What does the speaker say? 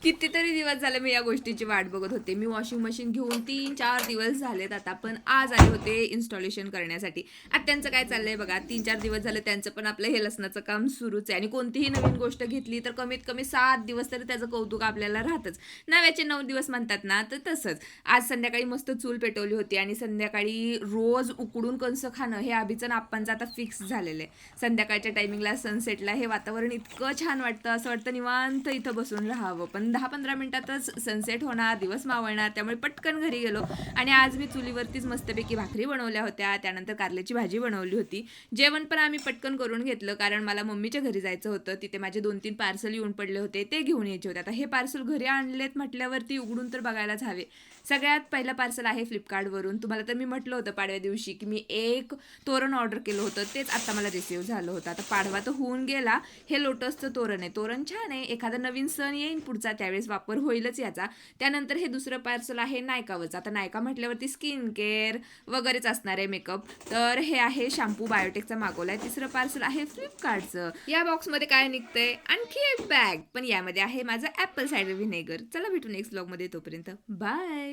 कितीतरी दिवस झाले मी या गोष्टीची वाट बघत होते. मी वॉशिंग मशीन घेऊन 3-4 दिवस झालेत आता, पण आज आले होते इन्स्टॉलेशन करण्यासाठी. आता त्यांचं काय चाललंय बघा, 3-4 दिवस झाले त्यांचं पण आपलं हे लसणाचं काम सुरूच आहे आणि कोणतीही नवीन गोष्ट घेतली तर कमीत कमी 7 दिवस तरी त्याचं कौतुक आपल्याला राहतच. नव्याचे 9 दिवस म्हणतात ना, तर तसंच. आज संध्याकाळी मस्त चूल पेटवली होती आणि संध्याकाळी रोज उकडून कणसं खाणं हे अभिचं आणि आप्पांचं आता फिक्स झालेलं आहे. संध्याकाळच्या टायमिंगला सनसेटला हे वातावरण इतकं छान वाटतं, असं वाटतं निवांत इथं बसून राहावं. पण 10-15 मिनिटातच सनसेट होणार, दिवस मावळणार, त्यामुळे पटकन घरी गेलो आणि आज मी चुलीवरतीच मस्तपैकी भाकरी बनवल्या होत्या, त्यानंतर कारल्याची भाजी बनवली होती. जेवण पण आम्ही पटकन करून घेतलं, कारण मला मम्मीच्या घरी जायचं होतं. तिथे माझे 2-3 पार्सल येऊन पडले होते, ते घेऊन यायचे होते. आता हे पार्सल घरी आणलेत म्हटल्यावरती उघडून तर बघायलाच हवे. सगळ्यात पहिलं पार्सल आहे फ्लिपकार्टवरून. तुम्हाला तर मी म्हटलं होतं पाडव्या दिवशी की मी एक तोरण ऑर्डर केलं होतं, तेच आता मला रिसीव्ह झालं होतं. आता पाडवा तर होऊन गेला. हे लोटसचं तोरण आहे. तोरण छान आहे, एखादा नवीन सण येईन पुढचा, त्यावेळेस वापर होईलच याचा. त्यानंतर हे दुसरं पार्सल आहे नायकावरचं. आता नायका म्हटल्यावरती स्किन केअर वगैरेच असणार आहे, मेकअप. तर हे आहे शॅम्पू बायोटेकचा मागवलाय. तिसरं पार्सल आहे फ्लिपकार्टचं. या बॉक्समध्ये काय निघतंय, आणखी एक बॅग, पण यामध्ये आहे माझं ॲपल सायडर व्हिनेगर. चला भेटू नेक्स्ट ब्लॉगमध्ये, तोपर्यंत बाय.